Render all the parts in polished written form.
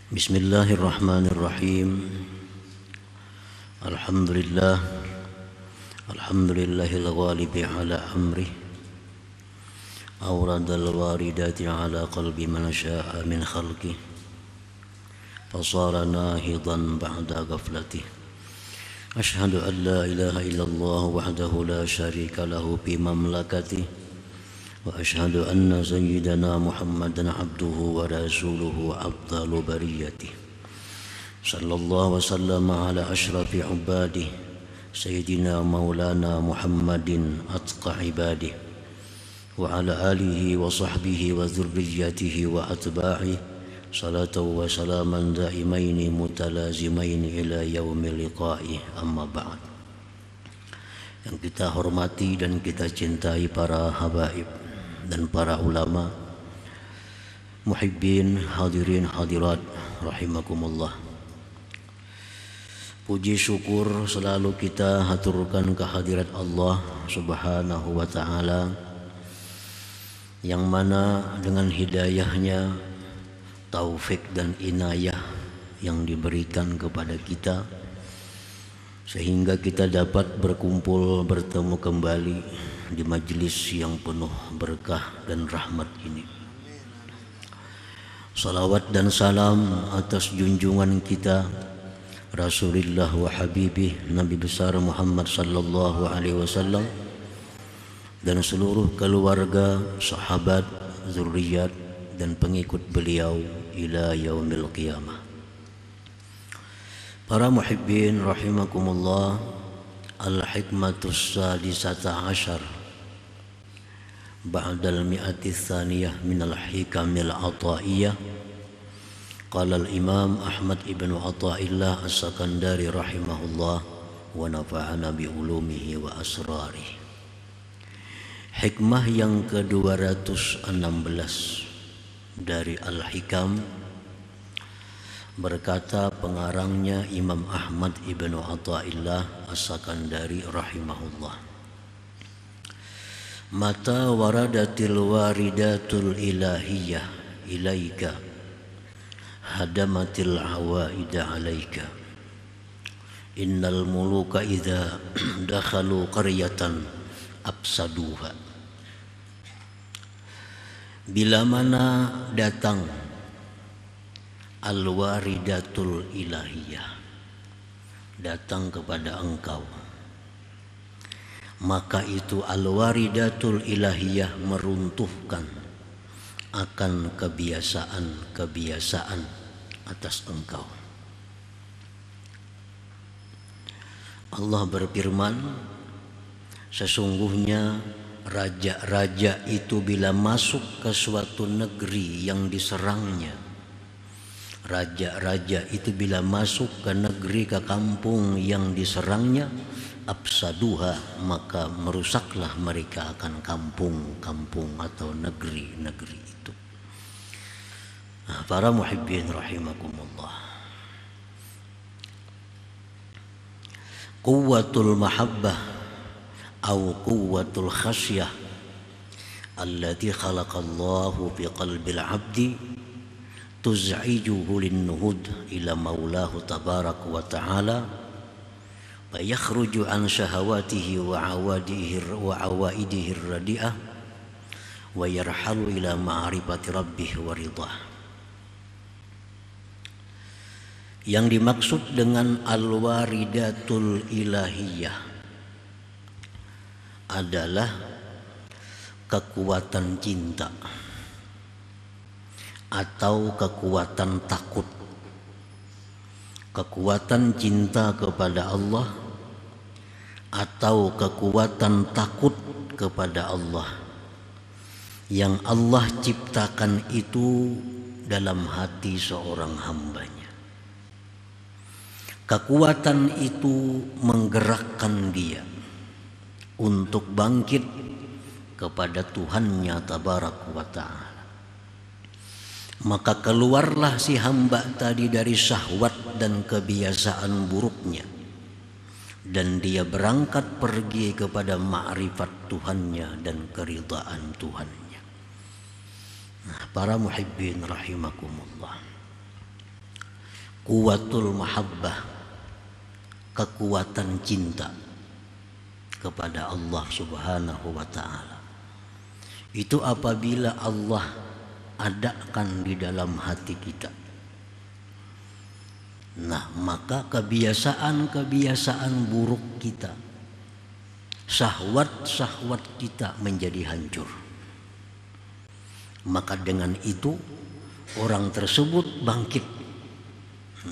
Bismillahirrahmanirrahim. Alhamdulillah, alhamdulillahil ghalibi ala amrih, awradal waridati ala qalbi man syaa min khalqih, fasara nahidan ba'da ghaflatih. Ashhadu an la ilaha illallah wahdahu la syarika lahu fi mamlakatih, wa ashhadu anna sayyidana Muhammadan abduhu wa rasuluhu afdalu bariyatih. Sallallahu wa sallama ala ashrafi ubadih, sayyidina maulana Muhammadin atqa ibadih, wa ala alihi wa sahbihi wa dhurriyyatihi wa atba'ih, salatu wa salaman daimaini mutalazimaini ila yaumil liqa'ih, amma ba'd. Yang kita hormati dan kita cintai para habaib dan para ulama, muhibbin, hadirin hadirat rahimakumullah. Puji syukur selalu kita haturkan kehadirat Allah Subhanahu wa ta'ala, yang mana dengan hidayahnya, taufik dan inayah yang diberikan kepada kita, sehingga kita dapat berkumpul bertemu kembali di majelis yang penuh berkah dan rahmat ini. Salawat dan salam atas junjungan kita Rasulullah wa Habibih Nabi besar Muhammad sallallahu alaihi wasallam dan seluruh keluarga, sahabat, zuriat dan pengikut beliau ila yaumil qiyamah. Para muhibbin rahimakumullah, al-hikmatus sadisata asyar ba'dal mi'ati tsaniyah minal hikamil ataiyah. Qala al-imam Ahmad ibn Athaillah as-Sakandari rahimahullah wa nafa'ana bi ulumihi wa asrarih. Hikmah yang ke-216 dari Al-Hikam, berkata pengarangnya Imam Ahmad ibn Athaillah as-Sakandari rahimahullah, mata waradatil waridatul ilahiyah ilaika hadamatil hawaida alaika, innal muluka idza dakhalu qaryatan afsaduha. Bila mana datang al-waridatul ilahiyah, datang kepada engkau, maka itu al-waridatul ilahiyah meruntuhkan akan kebiasaan-kebiasaan atas engkau. Allah berfirman, sesungguhnya raja-raja itu bila masuk ke suatu negeri yang diserangnya, raja-raja itu bila masuk ke negeri, ke kampung yang diserangnya, afsaduha, maka merusaklah mereka akan kampung-kampung atau negeri-negeri itu. Para muhibbin rahimakumullah, quwwatul mahabbah atau quwwatul khasyah allati khalaqallahu fi qalbil abdi tuz'ijuhu linnuhud ila maulahu tabarak wa ta'ala, fa yakhruju an syahawatihi wa awaidihi radi'ah wa yarhalu ila ma'rifati rabbih wa ridah. Yang dimaksud dengan al-waridatul ilahiyah adalah kekuatan cinta atau kekuatan takut, kekuatan cinta kepada Allah atau kekuatan takut kepada Allah yang Allah ciptakan itu dalam hati seorang hambanya. Kekuatan itu menggerakkan dia untuk bangkit kepada Tuhannya tabarak wa ta'ala. Maka keluarlah si hamba tadi dari syahwat dan kebiasaan buruknya, dan dia berangkat pergi kepada ma'rifat Tuhannya dan keridhaan Tuhannya. Nah, para muhibbin rahimakumullah, Kuwatul mahabbah, kekuatan cinta kepada Allah Subhanahu wa ta'ala. Itu apabila Allah adakan di dalam hati kita. Nah, maka kebiasaan-kebiasaan buruk kita, syahwat-syahwat kita menjadi hancur. Maka dengan itu orang tersebut bangkit.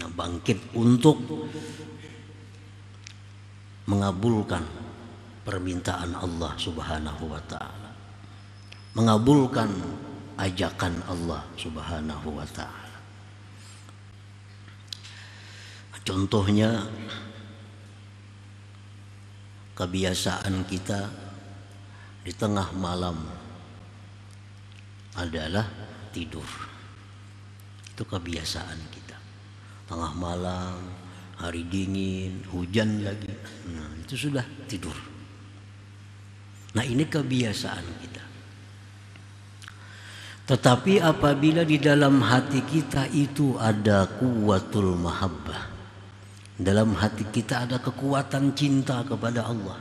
Nah, bangkit untuk mengabulkan permintaan Allah Subhanahu wa ta'ala, mengabulkan ajakan Allah Subhanahu wa ta'ala. Contohnya kebiasaan kita di tengah malam adalah tidur. Itu kebiasaan kita. Tengah malam, hari dingin, hujan lagi. Nah, itu sudah tidur. Nah, ini kebiasaan kita. Tetapi apabila di dalam hati kita itu ada kuwatul mahabbah, dalam hati kita ada kekuatan cinta kepada Allah,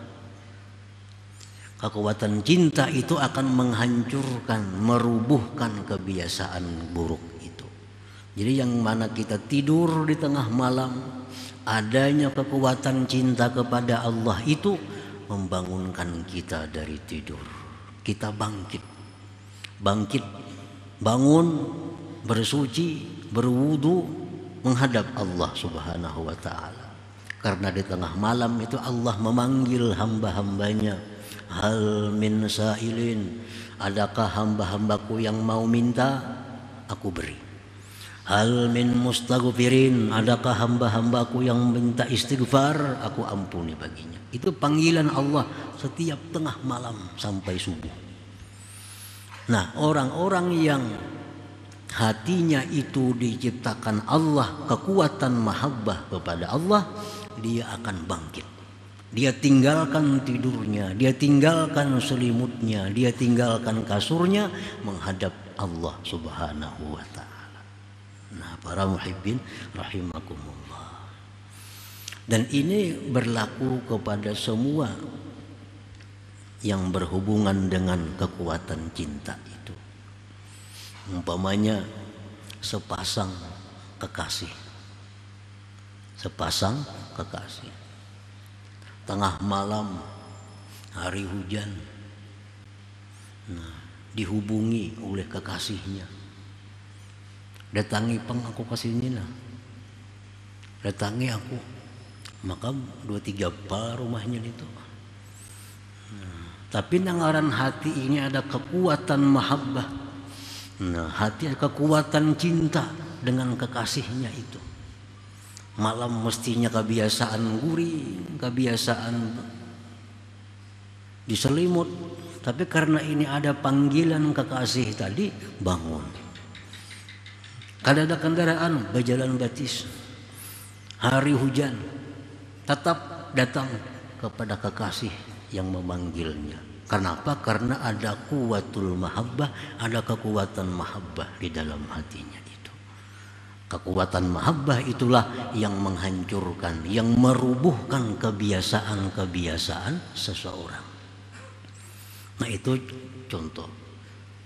kekuatan cinta itu akan menghancurkan, merubuhkan kebiasaan buruk itu. Jadi yang mana kita tidur di tengah malam, adanya kekuatan cinta kepada Allah itu membangunkan kita dari tidur. Kita bangkit, bangun, bersuci, berwudu, menghadap Allah Subhanahu wa ta'ala. Karena di tengah malam itu Allah memanggil hamba-hambanya, hal min sa'ilin, adakah hamba-hambaku yang mau minta, aku beri. Hal min mustaghfirin, adakah hamba-hambaku yang minta istighfar, aku ampuni baginya. Itu panggilan Allah setiap tengah malam sampai subuh. Nah, orang-orang yang hatinya itu diciptakan Allah kekuatan mahabbah kepada Allah, dia akan bangkit. Dia tinggalkan tidurnya, dia tinggalkan selimutnya, dia tinggalkan kasurnya, menghadap Allah Subhanahu wa ta'ala. Nah, para muhibbin rahimakumullah. Dan ini berlaku kepada semua yang berhubungan dengan kekuatan cinta itu. Umpamanya sepasang kekasih, tengah malam, hari hujan, nah, dihubungi oleh kekasihnya, datangi aku kasihnya, datangi aku, maka 2-3 par rumahnya itu. Tapi nangaran hati ini ada kekuatan mahabbah. Nah, hati ada kekuatan cinta dengan kekasihnya itu. Malam mestinya kebiasaan guring, kebiasaan diselimut. Tapi karena ini ada panggilan kekasih tadi, bangun. Kada ada kendaraan, berjalan batis. Hari hujan, tetap datang kepada kekasih yang memanggilnya. Kenapa? Karena ada kuwatul mahabbah, ada kekuatan mahabbah di dalam hatinya itu. Kekuatan mahabbah itulah yang menghancurkan, yang merubuhkan kebiasaan-kebiasaan seseorang. Nah, itu contoh.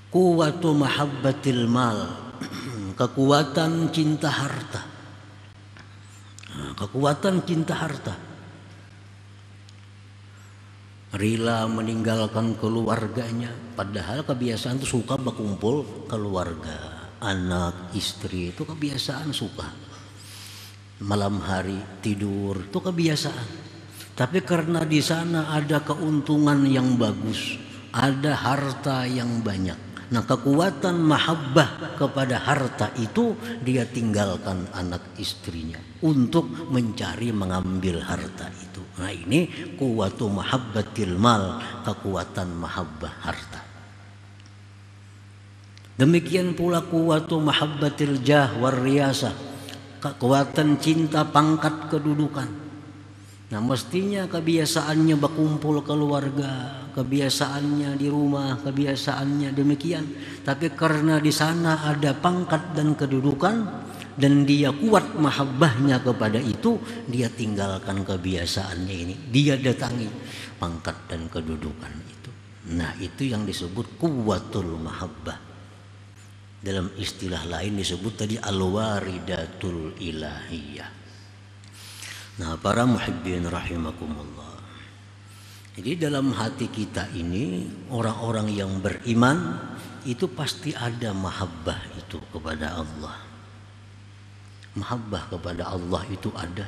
Kuwatu mahabbatil mal, kekuatan cinta harta. Nah, kekuatan cinta harta. Rela meninggalkan keluarganya, padahal kebiasaan itu suka berkumpul keluarga, anak, istri, itu kebiasaan suka. Malam hari tidur itu kebiasaan. Tapi karena di sana ada keuntungan yang bagus, ada harta yang banyak. Nah, kekuatan mahabbah kepada harta itu dia tinggalkan anak istrinya untuk mencari mengambil harta itu. Nah, ini kuwatu mahabbatil mal, kekuatan mahabbah harta. Demikian pula kuwatu mahabbatil jah war riyasah, kekuatan cinta pangkat kedudukan. Nah, mestinya kebiasaannya berkumpul keluarga, kebiasaannya di rumah, kebiasaannya demikian. Tapi karena di sana ada pangkat dan kedudukan, dan dia kuat mahabbahnya kepada itu, dia tinggalkan kebiasaannya ini, dia datangi pangkat dan kedudukan itu. Nah, itu yang disebut quwwatul mahabbah. Dalam istilah lain disebut tadi al-waridatul ilahiyah. Nah, para muhibbin rahimakumullah. Jadi dalam hati kita ini, orang-orang yang beriman itu pasti ada mahabbah itu kepada Allah. Mahabbah kepada Allah itu ada.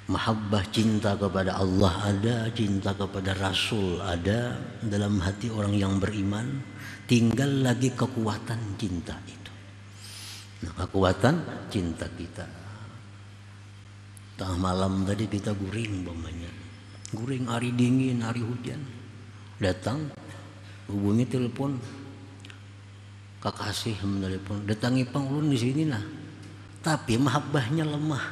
Mahabbah cinta kepada Allah ada, cinta kepada Rasul ada dalam hati orang yang beriman. Tinggal lagi kekuatan cinta itu. Nah, kekuatan cinta kita. Tengah malam tadi kita guring umpamanya. Guring hari dingin, hari hujan. Datang, hubungi telepon. Kakasih menelepon, datangi pangulun di sini nah. Tapi mahabbahnya lemah.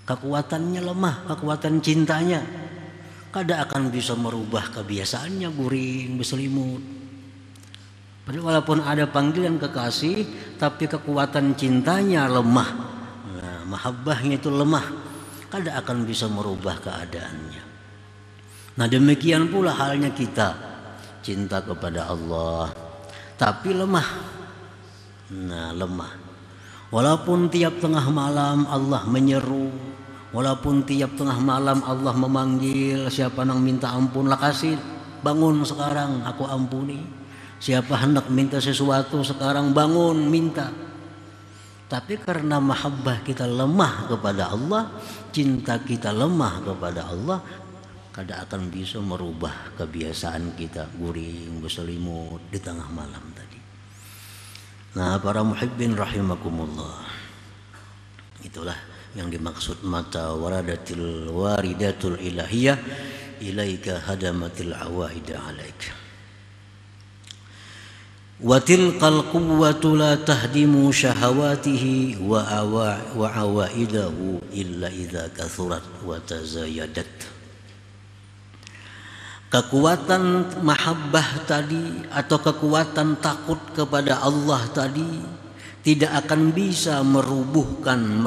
Kekuatannya lemah, kekuatan cintanya. Kada akan bisa merubah kebiasaannya guring, berselimut. Walaupun ada panggilan kekasih, tapi kekuatan cintanya lemah. Nah, mahabbahnya itu lemah, kada akan bisa merubah keadaannya. Nah, demikian pula halnya kita, cinta kepada Allah, tapi lemah. Nah, lemah. Walaupun tiap tengah malam Allah menyeru, walaupun tiap tengah malam Allah memanggil, siapa nang minta ampun lah kasih, bangun sekarang aku ampuni. Siapa hendak minta sesuatu sekarang bangun minta. Tapi karena mahabbah kita lemah kepada Allah, cinta kita lemah kepada Allah, kada akan bisa merubah kebiasaan kita guring berselimut di tengah malam tadi. Nah, para muhibbin rahimakumullah, itulah yang dimaksud mata waradatil waridatul ilahiyah ilaika hadamatil awaida alaika. Wa tilqal quwwatu la tahdimu syahawatihi wa awaidahu illa idza kathurat wa tazayadat. Kekuatan mahabbah tadi atau kekuatan takut kepada Allah tadi tidak akan bisa meruntuhkan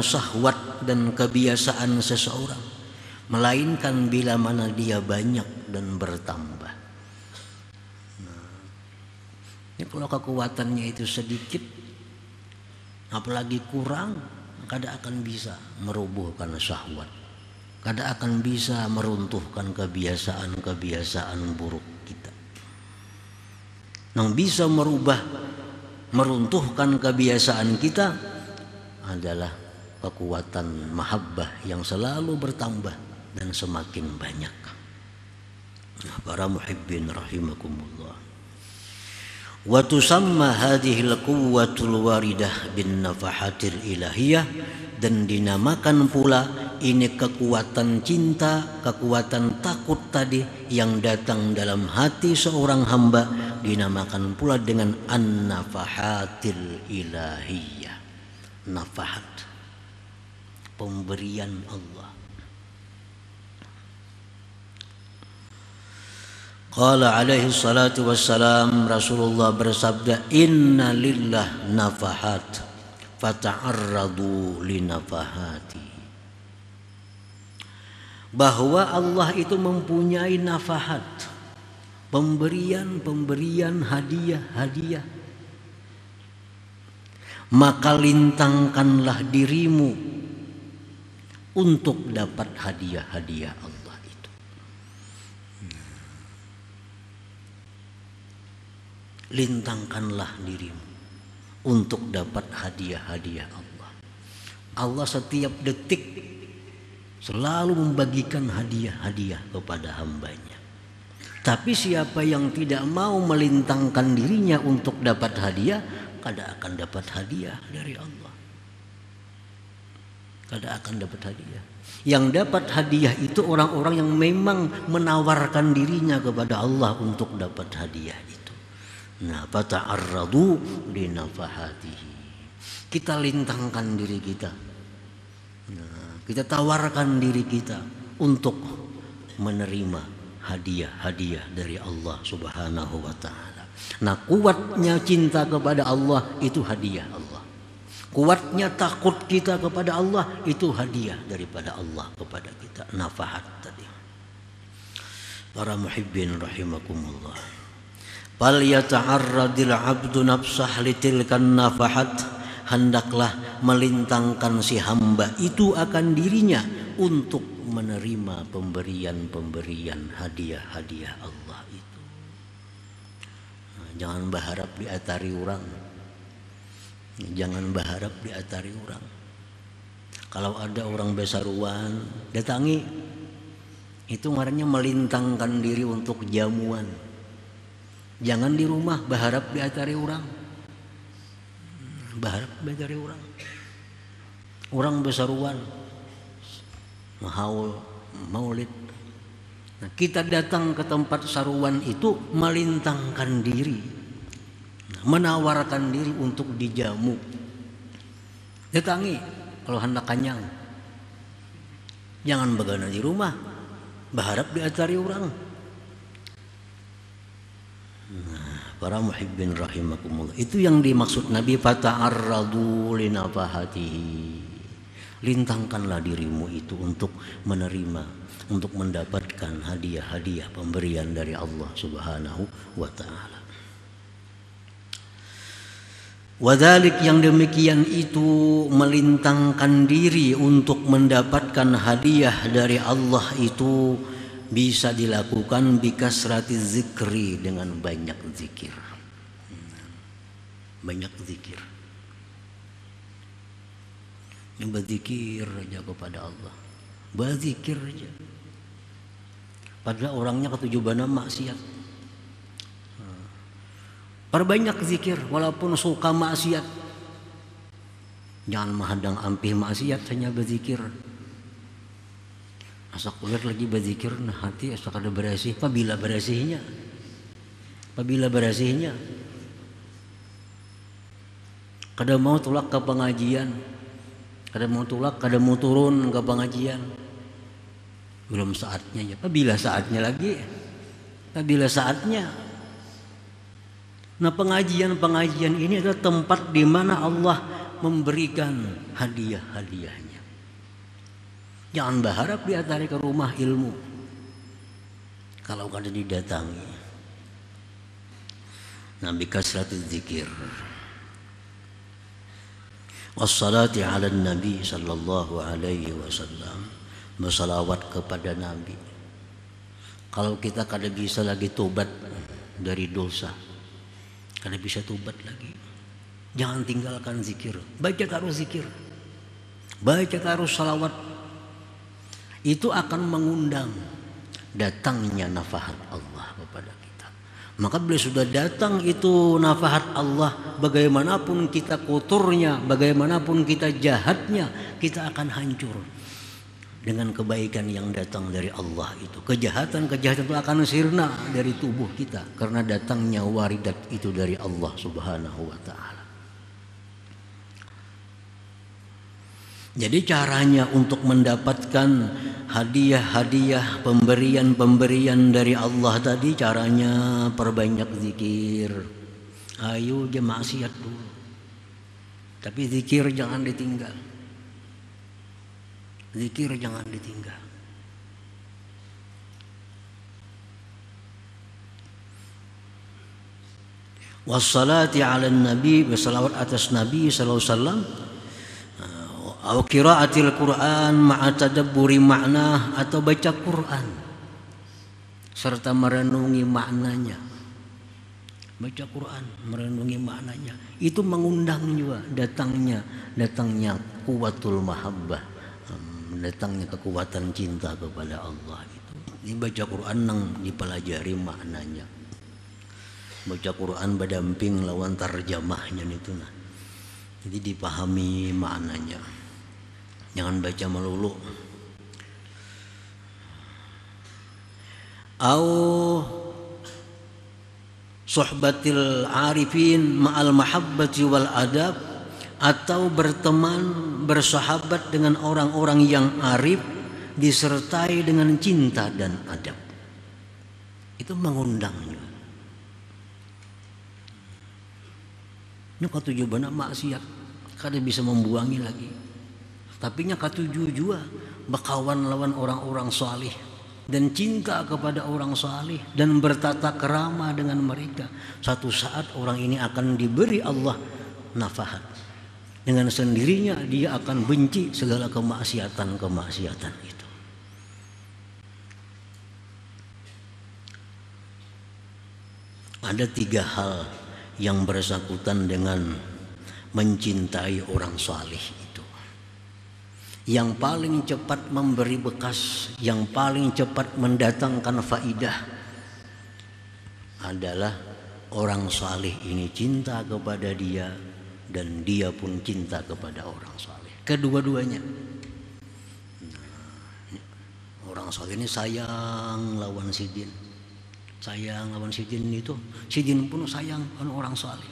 syahwat dan kebiasaan seseorang, melainkan bila mana dia banyak dan bertambah. Ini kalau kekuatannya itu sedikit, apalagi kurang, kada akan bisa merubuhkan syahwat, kada akan bisa meruntuhkan kebiasaan-kebiasaan buruk kita. Yang bisa meruntuhkan kebiasaan kita adalah kekuatan mahabbah yang selalu bertambah dan semakin banyak. Nah, para muhibbin rahimakumullah. Wa tusamma hadhil quwwatul waridah bin nafahatil ilahiyah, dan dinamakan pula ini kekuatan cinta, kekuatan takut tadi yang datang dalam hati seorang hamba dinamakan pula dengan an-nafahatil ilahiyah. Nafahat, pemberian Allah. Qala alaihi salatu wassalam, Rasulullah bersabda, inna lillah nafahat fata'arradu linafahati. Bahwa Allah itu mempunyai nafahat, pemberian, hadiah. Maka lintangkanlah dirimu untuk dapat hadiah-hadiah Allah. Lintangkanlah dirimu untuk dapat hadiah-hadiah Allah. Allah setiap detik selalu membagikan hadiah-hadiah kepada hambanya. Tapi siapa yang tidak mau melintangkan dirinya untuk dapat hadiah, kada akan dapat hadiah dari Allah. Kada akan dapat hadiah. Yang dapat hadiah itu orang-orang yang memang menawarkan dirinya kepada Allah untuk dapat hadiah itu. Nah, fata'arradu linafahatihi. Kita lintangkan diri kita. Nah, kita tawarkan diri kita untuk menerima hadiah-hadiah dari Allah Subhanahu wa taala. Nah, kuatnya cinta kepada Allah itu hadiah Allah. Kuatnya takut kita kepada Allah itu hadiah daripada Allah kepada kita, nafahat tadi. Para muhibbin rahimakumullah. Fal yata'arradil 'abdu nafsah litilkan nafahat, hendaklah melintangkan si hamba itu akan dirinya untuk menerima pemberian-pemberian hadiah-hadiah Allah itu. Nah, jangan berharap diatari orang. Jangan berharap diatari orang. Kalau ada orang besaruan, datangi. Itu ngarannya melintangkan diri untuk jamuan. Jangan di rumah berharap diatari orang. Berharap diatari orang. Orang besaruan, mahaul, maulid. Nah, kita datang ke tempat saruan itu melintangkan diri. Menawarkan diri untuk dijamu. Datangi kalau hendak kanyang. Jangan begana di rumah berharap diatari orang. Nah, para muhibbin rahimakumullah, itu yang dimaksud Nabi fata'arradu linafahatihi. Lintangkanlah dirimu itu untuk menerima, untuk mendapatkan hadiah-hadiah pemberian dari Allah Subhanahu wa ta'ala. Wadhalik, yang demikian itu melintangkan diri untuk mendapatkan hadiah dari Allah itu bisa dilakukan bikasrati zikri, dengan banyak zikir. Banyak zikir. Yang berzikir aja kepada Allah. Berzikir aja. Padahal orangnya ketujuan maksiat. Perbanyak zikir walaupun suka maksiat. Jangan menghadang ampih maksiat, hanya berzikir. Asa kulit lagi berzikir, nah hati asa kada beresih. Apabila beresihnya? Apabila beresihnya? Kada mau tulak ke pengajian, kada mau tulak, kada mau turun ke pengajian. Belum saatnya ya. Apabila saatnya lagi? Apabila saatnya? Nah, pengajian-pengajian ini adalah tempat di mana Allah memberikan hadiah-hadiahnya. Jangan berharap diatari ke rumah ilmu kalau kada didatangi. Nabi kasratul zikir. Wassalati ala Nabi sallallahu alaihi wasallam. Bersalawat kepada Nabi. Kalau kita kada bisa lagi tobat dari dosa, karena bisa tobat lagi, jangan tinggalkan zikir. Baca terus zikir, baca terus salawat. Itu akan mengundang datangnya nafahat Allah kepada kita. Maka bila sudah datang itu nafahat Allah, bagaimanapun kita kotornya, bagaimanapun kita jahatnya, kita akan hancur dengan kebaikan yang datang dari Allah itu. Kejahatan-kejahatan itu akan sirna dari tubuh kita karena datangnya waridat itu dari Allah Subhanahu wa ta'ala. Jadi caranya untuk mendapatkan hadiah-hadiah, pemberian-pemberian dari Allah tadi, caranya perbanyak zikir. Ayo je maksiat dulu, tapi zikir jangan ditinggal. Zikir jangan ditinggal. Wassalati ala nabi, bersalawat atas Nabi sallallahu alaihi wasallam. Atau qiraatil Quran ma'a tadabburi makna, atau baca Quran serta merenungi maknanya. Baca Quran, merenungi maknanya. Itu mengundang juga datangnya kuwatul mahabbah, datangnya kekuatan cinta kepada Allah itu. Dibaca Quran nang dipelajari maknanya. Baca Quran berdamping lawan tarjamahnya itu nah. Jadi dipahami maknanya. Jangan baca melulu. Au suhbatil arifin ma'al mahabbati wal adab, atau berteman, bersahabat dengan orang-orang yang arif disertai dengan cinta dan adab. Itu mengundangnya. Ini ketujuan maksiat, kada bisa membuangi lagi. Tapi nya katuju jua berkawan lawan orang-orang salih dan cinta kepada orang salih dan bertata kerama dengan mereka. Satu saat orang ini akan diberi Allah nafahat. Dengan sendirinya dia akan benci segala kemaksiatan itu. Ada 3 hal yang bersangkutan dengan mencintai orang salih itu. Yang paling cepat memberi bekas, yang paling cepat mendatangkan faidah adalah orang salih ini cinta kepada dia dan dia pun cinta kepada orang salih. Kedua-duanya. Orang salih ini sayang lawan sidin. Sayang lawan sidin itu, sidin pun sayang orang salih.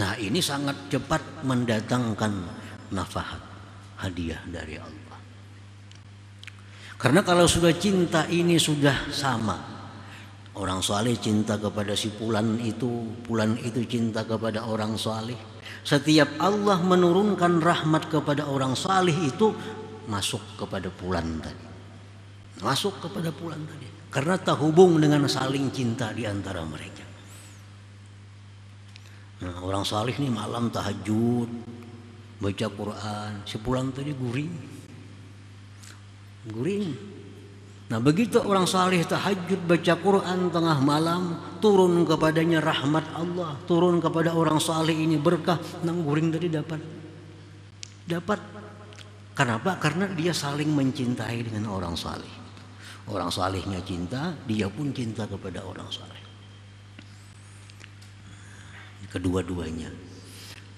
Nah, ini sangat cepat mendatangkan nafahat, hadiah dari Allah. Karena kalau sudah cinta ini sudah sama. Orang salih cinta kepada si fulan itu cinta kepada orang salih. Setiap Allah menurunkan rahmat kepada orang salih itu masuk kepada fulan tadi. Masuk kepada fulan tadi. Karena terhubung dengan saling cinta di antara mereka. Nah, orang salih ini malam tahajud, baca Quran, si fulan tadi guring. Nah, begitu orang salih tahajud baca Quran tengah malam, turun kepadanya rahmat Allah, turun kepada orang salih ini berkah, nang guring tadi dapat. Kenapa? Karena dia saling mencintai dengan orang salih. Orang salihnya cinta, dia pun cinta kepada orang salih. Kedua-duanya.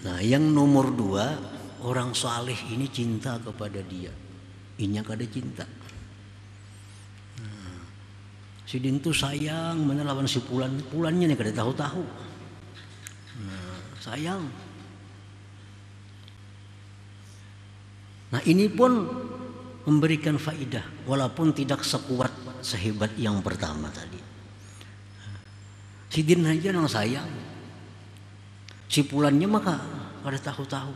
Nah, yang nomor 2, orang salih ini cinta kepada dia. Inya kada cinta. Sidin tuh sayang menelawan si pulannya nih kada tahu-tahu. Sayang. Nah, ini pun memberikan faidah walaupun tidak sekuat sehebat yang pertama tadi. Sidin aja nang sayang. Si pulannya maka kada tahu-tahu.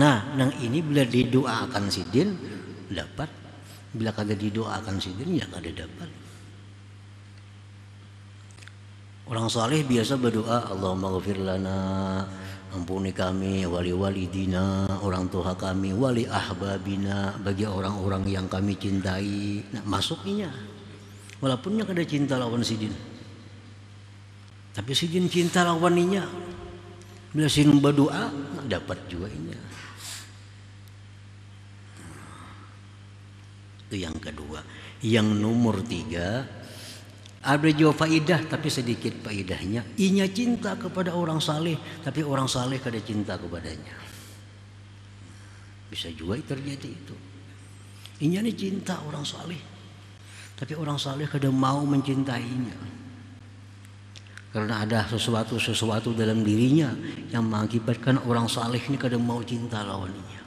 Nah, nang ini bila didoakan sidin dapat, bila kada didoakan sidin ya kada dapat. Orang saleh biasa berdoa, Allahumma ghfir lana, ampuni kami, wali walidina, orang tua kami, wali ahbabina, bagi orang-orang yang kami cintai. Nah, masuknya walaupunnya kada cinta lawan sidin, tapi sidin cinta lawan inya. Bila sidin berdoa dapat juga inya. Itu yang kedua. Yang nomor 3, ada juga faidah tapi sedikit faidahnya. Inya cinta kepada orang saleh, tapi orang saleh kada cinta kepadanya. Bisa juga terjadi itu. Inya ini cinta orang saleh, tapi orang saleh kada mau mencintainya. Karena ada sesuatu dalam dirinya yang mengakibatkan orang saleh ini kada mau cinta lawannya.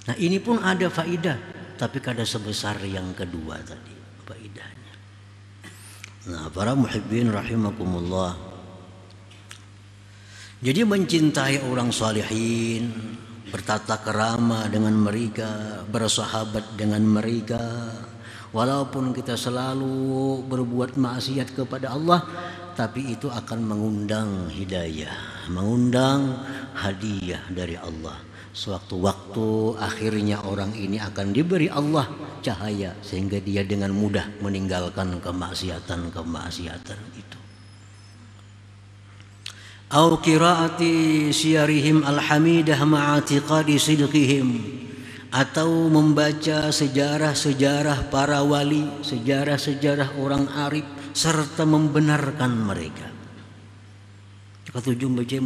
Nah, ini pun ada faidah, tapi kada sebesar yang kedua tadi faidahnya. Nah, para muhibbin rahimakumullah. Jadi mencintai orang salihin, bertata kerama dengan mereka, bersahabat dengan mereka, walaupun kita selalu berbuat maksiat kepada Allah, tapi itu akan mengundang hidayah, mengundang hadiah dari Allah. Sewaktu-waktu akhirnya orang ini akan diberi Allah cahaya sehingga dia dengan mudah meninggalkan kemaksiatan itu. Au qiraati siyarihim alhamidah ma'atiqadi sidqihim, atau membaca sejarah-sejarah para wali, sejarah-sejarah orang arif serta membenarkan mereka. Ketujuh baca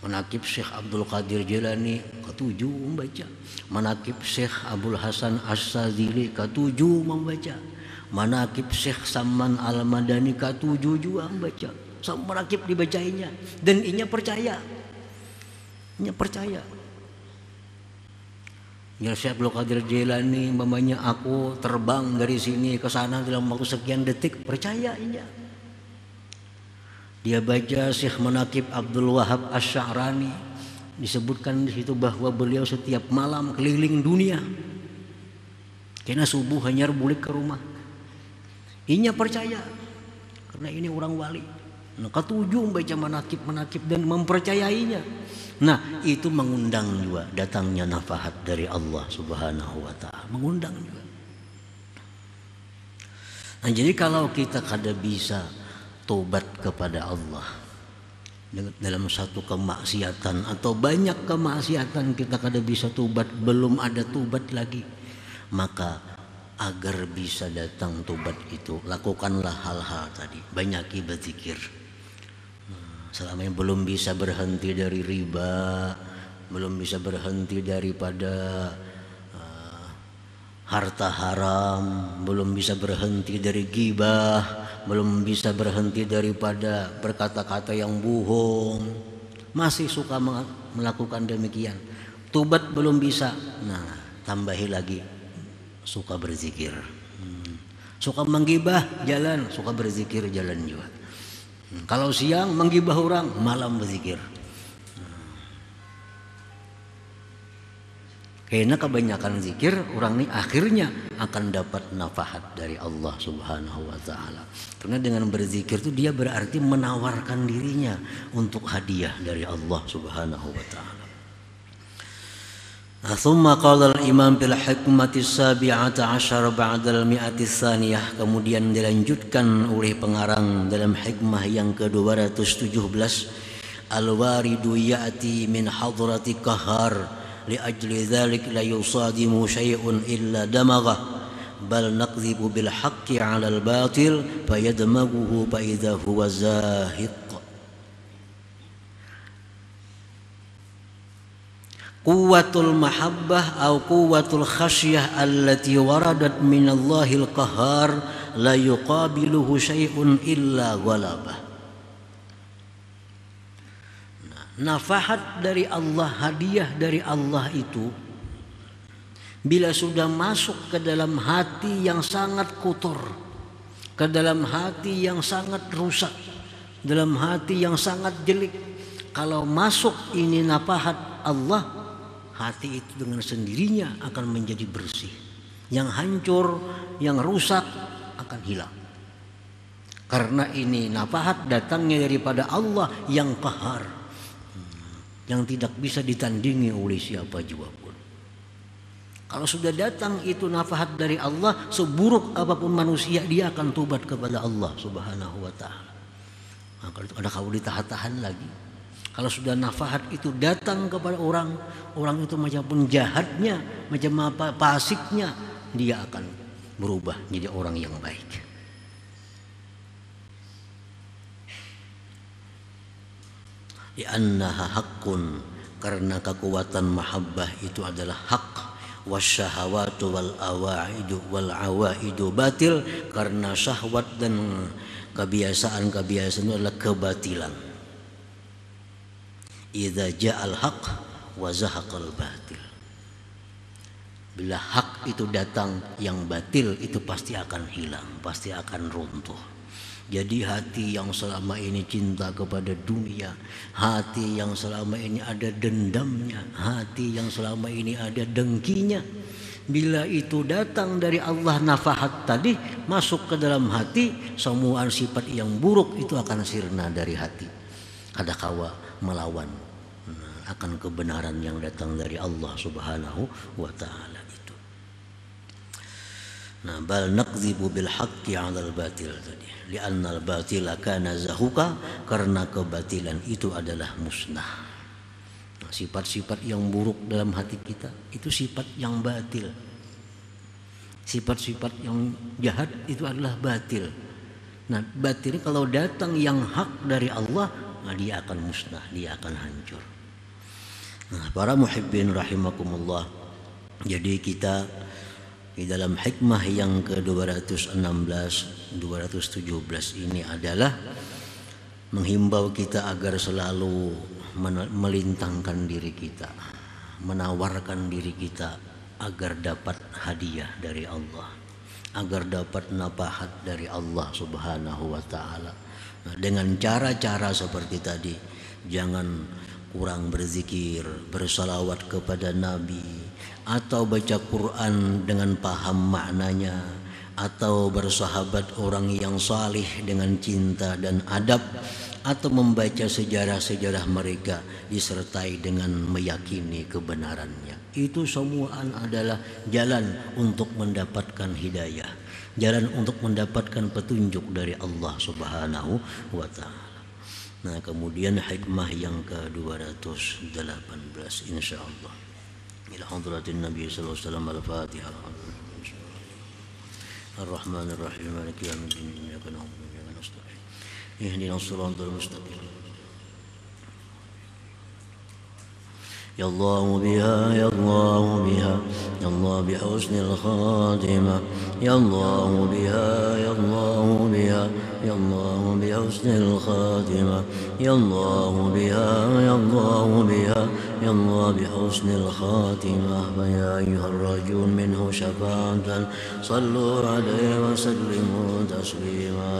manakib Syekh Abdul Qadir Jilani, ketujuh membaca. Manakib Syekh Abdul Hasan As-Sadzili, ketujuh membaca. Manakib Syekh Saman Al-Madani, ketujuh juga membaca. Sama manakib dibacainya dan inya percaya. Ya, Syekh Abdul Qadir Jilani mamanya, aku terbang dari sini ke sana dalam waktu sekian detik, percaya inya. Dia baca Syekh Manaqib Abdul Wahab Asy-Sya'rani, disebutkan di situ bahwa beliau setiap malam keliling dunia. Karena subuh hanya bulik ke rumah. Inya percaya karena ini orang wali. Nah, ketujuh baca manaqib dan mempercayainya. Nah, itu mengundang juga datangnya nafahat dari Allah Subhanahu wa taala, mengundang juga. Nah, jadi kalau kita kada bisa tobat kepada Allah dalam satu kemaksiatan atau banyak kemaksiatan kita kada bisa tobat, belum ada tobat lagi, maka agar bisa datang tobat itu lakukanlah hal-hal tadi, banyaki berzikir. Selama yang belum bisa berhenti dari riba, belum bisa berhenti daripada harta haram, belum bisa berhenti dari ghibah, belum bisa berhenti daripada berkata-kata yang bohong, masih suka melakukan demikian, tobat belum bisa. Nah, tambahi lagi suka berzikir, suka menggibah jalan, suka berzikir jalan juga. Kalau siang menggibah orang, malam berzikir. Karena kebanyakan zikir, orang ini akhirnya akan dapat nafahat dari Allah Subhanahu wa taala. Karena dengan berzikir itu dia berarti menawarkan dirinya untuk hadiah dari Allah Subhanahu wa taala. Thumma qala al-imam fil hikmati as-sabi'ata 'ashar ba'da al-mi'ati ats-tsaniyah, kemudian dilanjutkan oleh pengarang dalam hikmah yang ke-217, al-waridu ya'ti min hadrati qahar li ajli dzalik la yusadimu syai'un illa damagha bal naqdhibu bil haqqi 'ala al-batil fayadmaghuhu fa idza huwa zahiq. Quwwatul mahabbah atau quwwatul khasyah allati waradat minallahil qahar la yuqabiluhu syai'un illa ghalabah. Nafahat dari Allah, hadiah dari Allah itu bila sudah masuk ke dalam hati yang sangat kotor, ke dalam hati yang sangat rusak, dalam hati yang sangat jelek, kalau masuk ini nafahat Allah, hati itu dengan sendirinya akan menjadi bersih. Yang hancur, yang rusak akan hilang. Karena ini nafahat datangnya daripada Allah yang qahar, yang tidak bisa ditandingi oleh siapa juga pun. Kalau sudah datang itu nafahat dari Allah, seburuk apapun manusia, dia akan tobat kepada Allah Subhanahu wa taala. Maka ada kalau ditahan-tahan lagi. Kalau sudah nafahat itu datang kepada orang, orang itu macam pun jahatnya, macam apa pasiknya, dia akan berubah menjadi orang yang baik. Li'annaha haqqun, karena kekuatan mahabbah itu adalah hak. Wasyahawatu wal awaidu batil, karena syahwat dan kebiasaan-kebiasaan itu adalah kebatilan. Idza ja'al haq wa zahaqal batil. Bila hak itu datang, yang batil itu pasti akan hilang, pasti akan runtuh. Jadi hati yang selama ini cinta kepada dunia, hati yang selama ini ada dendamnya, hati yang selama ini ada dengkinya, bila itu datang dari Allah nafahat tadi masuk ke dalam hati, semua sifat yang buruk itu akan sirna dari hati. Kadakawa melawan akan kebenaran yang datang dari Allah Subhanahu wa taala itu. Nah, bal naqdhibu bil haqqi 'alal batil tadi. Li'anna al-batila kana zahuka, karena kebatilan itu adalah musnah. Nah, sifat-sifat yang buruk dalam hati kita itu sifat yang batil. Sifat-sifat yang jahat itu adalah batil. Nah, batil kalau datang yang hak dari Allah, nah dia akan musnah, dia akan hancur. Nah, para muhibbin rahimakumullah, jadi kita di dalam hikmah yang ke-216, 217 ini adalah menghimbau kita agar selalu melintangkan diri kita, menawarkan diri kita agar dapat hadiah dari Allah, agar dapat nafahat dari Allah Subhanahu wa taala. Nah, dengan cara-cara seperti tadi, jangan kurang berzikir, bersalawat kepada Nabi, atau baca Quran dengan paham maknanya, atau bersahabat orang yang salih dengan cinta dan adab, atau membaca sejarah-sejarah mereka disertai dengan meyakini kebenarannya. Itu semua adalah jalan untuk mendapatkan hidayah, jalan untuk mendapatkan petunjuk dari Allah Subhanahu wa taala. Nah, kemudian hikmah yang ke-218 insyaallah. Ila hadratin Nabi sallallahu alaihi wasallam al-Fatihah. Ar-Rahmanir Rahim Maliki yaumiddin iyyaka na'budu wa iyyaka nasta'in. Ihdinas siratal mustaqim. يا الله بها يا الله بها يا الله بحسن الخاتمة يا الله بها يا الله بها يا الله بحسن الخاتمة يا الله بها يا الله بها يا الله بحسن الخاتمة فيا أيها الرجل منه شفاعة صلوا عليه وسلموا تسليما.